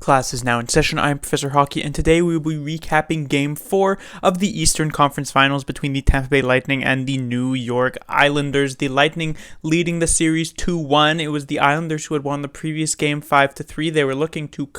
Class is now in session. I'm Professor Hockey, and today we will be recapping Game 4 of the Eastern Conference Finals between the Tampa Bay Lightning and the New York Islanders. The Lightning leading the series 2-1. It was the Islanders who had won the previous game 5-3. They were looking to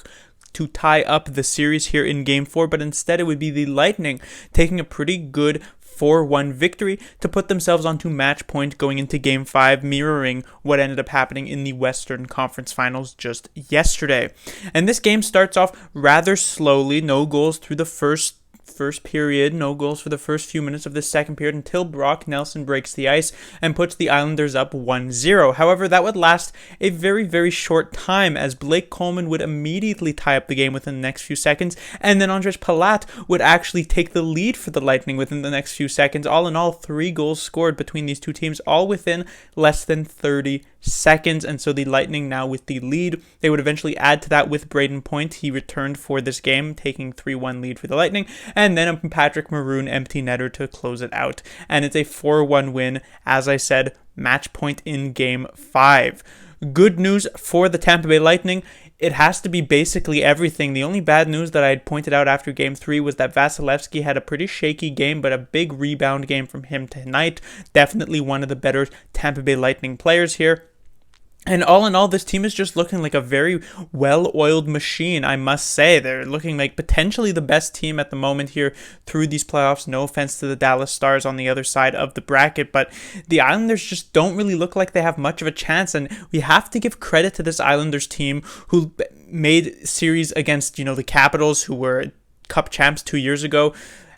tie up the series here in Game 4, but instead it would be the Lightning taking a pretty good 4-1 victory to put themselves onto match point going into Game 5, mirroring what ended up happening in the Western Conference Finals just yesterday. And this game starts off rather slowly, no goals through the first period, no goals for the first few minutes of the second period until Brock Nelson breaks the ice and puts the Islanders up 1-0. However, that would last a very, very short time as Blake Coleman would immediately tie up the game within the next few seconds, and then Andres Palat would actually take the lead for the Lightning within the next few seconds. All in all, 3 goals scored between these two teams, all within less than 30 seconds, and so the Lightning now with the lead. They would eventually add to that with Braden Point. He returned for this game, taking 3-1 lead for the Lightning, and then a Patrick Maroon empty netter to close it out. And it's a 4-1 win, as I said, match point in Game 5. Good news for the Tampa Bay Lightning. It has to be basically everything. The only bad news that I had pointed out after Game 3 was that Vasilevsky had a pretty shaky game, but a big rebound game from him tonight. Definitely one of the better Tampa Bay Lightning players here. And all in all, this team is just looking like a very well-oiled machine, I must say. They're looking like potentially the best team at the moment here through these playoffs. No offense to the Dallas Stars on the other side of the bracket, but the Islanders just don't really look like they have much of a chance. And we have to give credit to this Islanders team who made series against, the Capitals, who were Cup champs 2 years ago,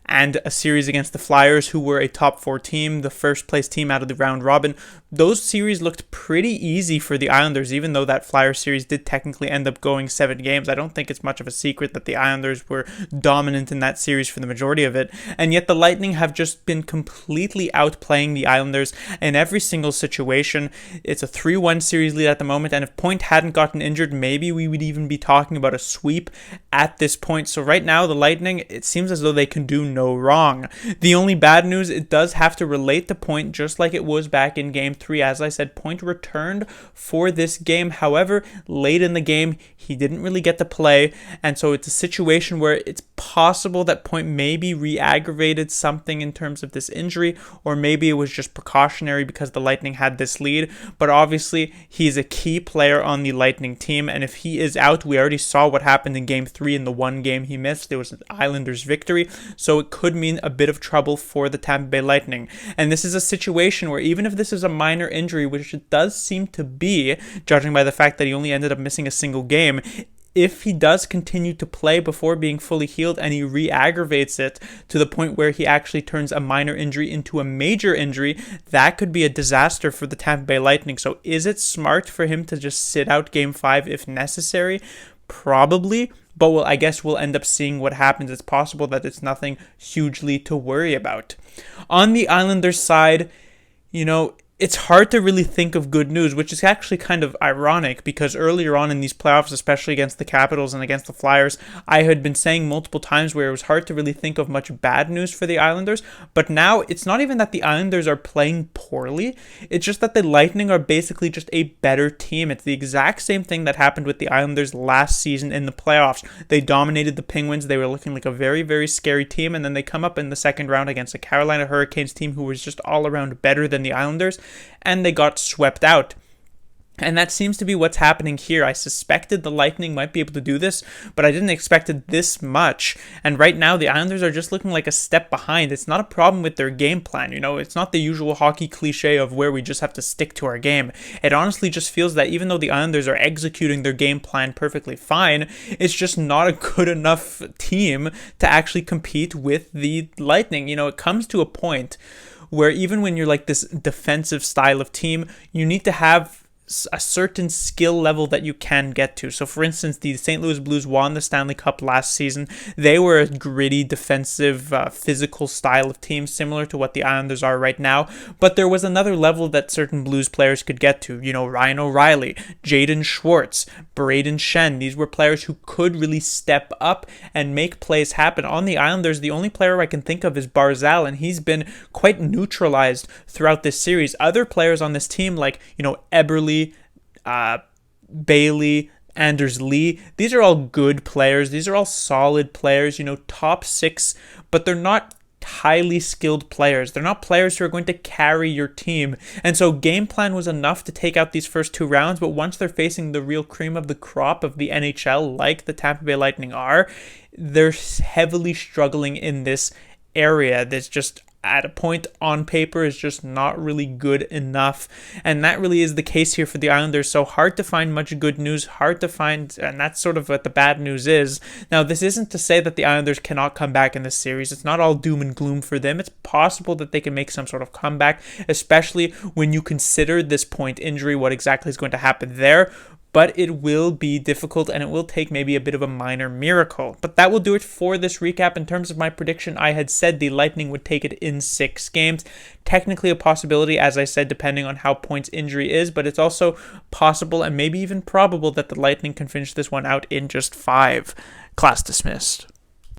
and a series against the Flyers, who were a top 4 team, the first place team out of the round robin. Those series looked pretty easy for the Islanders, even though that Flyers series did technically end up going 7 games. I don't think it's much of a secret that the Islanders were dominant in that series for the majority of it, and yet the Lightning have just been completely outplaying the Islanders in every single situation. It's a 3-1 series lead at the moment, and if Point hadn't gotten injured, maybe we would even be talking about a sweep at this point. So right now, the Lightning, it seems as though they can do no wrong. The only bad news, it does have to relate to Point, just like it was back in Game 3. As I said, Point returned for this game. However, late in the game, he didn't really get to play, and so it's a situation where it's possible that Point maybe re-aggravated something in terms of this injury, or maybe it was just precautionary because the Lightning had this lead. But obviously, he's a key player on the Lightning team, and if he is out, we already saw what happened in Game 3 in the one game he missed. There was an Islanders victory, so it could mean a bit of trouble for the Tampa Bay Lightning. And this is a situation where even if this is a minor injury, which it does seem to be, judging by the fact that he only ended up missing a single game, if he does continue to play before being fully healed and he re-aggravates it to the point where he actually turns a minor injury into a major injury, that could be a disaster for the Tampa Bay Lightning. So is it smart for him to just sit out Game 5 if necessary? Probably, but I guess we'll end up seeing what happens. It's possible that it's nothing hugely to worry about. On the Islanders side, it's hard to really think of good news, which is actually kind of ironic because earlier on in these playoffs, especially against the Capitals and against the Flyers, I had been saying multiple times where it was hard to really think of much bad news for the Islanders. But now it's not even that the Islanders are playing poorly. It's just that the Lightning are basically just a better team. It's the exact same thing that happened with the Islanders last season in the playoffs. They dominated the Penguins. They were looking like a very, very scary team. And then they come up in the second round against a Carolina Hurricanes team who was just all around better than the Islanders, and they got swept out. And that seems to be what's happening here. I suspected the Lightning might be able to do this, but I didn't expect it this much. And right now, the Islanders are just looking like a step behind. It's not a problem with their game plan. It's not the usual hockey cliche of where we just have to stick to our game. It honestly just feels that even though the Islanders are executing their game plan perfectly fine, it's just not a good enough team to actually compete with the Lightning. It comes to a point where even when you're like this defensive style of team, you need to have a certain skill level that you can get to. So for instance, the St. Louis Blues won the Stanley Cup last season. They were a gritty, defensive, physical style of team, similar to what the Islanders are right now. But there was another level that certain Blues players could get to. Ryan O'Reilly, Jaden Schwartz, Braden Shen. These were players who could really step up and make plays happen. On the Islanders, the only player I can think of is Barzal, and he's been quite neutralized throughout this series. Other players on this team, like, Eberle, Bailey, Anders Lee. These are all good players. These are all solid players, top six, but they're not highly skilled players. They're not players who are going to carry your team. And so game plan was enough to take out these first 2 rounds, but once they're facing the real cream of the crop of the NHL, like the Tampa Bay Lightning are, they're heavily struggling in this area. That's just at a point on paper is just not really good enough, and that really is the case here for the Islanders. So hard to find much good news, hard to find, and that's sort of what the bad news is. Now, this isn't to say that the Islanders cannot come back in this series. It's not all doom and gloom for them. It's possible that they can make some sort of comeback, especially when you consider this point injury, what exactly is going to happen there. But it will be difficult, and it will take maybe a bit of a minor miracle. But that will do it for this recap. In terms of my prediction, I had said the Lightning would take it in 6 games. Technically a possibility, as I said, depending on how points injury is, but it's also possible and maybe even probable that the Lightning can finish this one out in just 5. Class dismissed.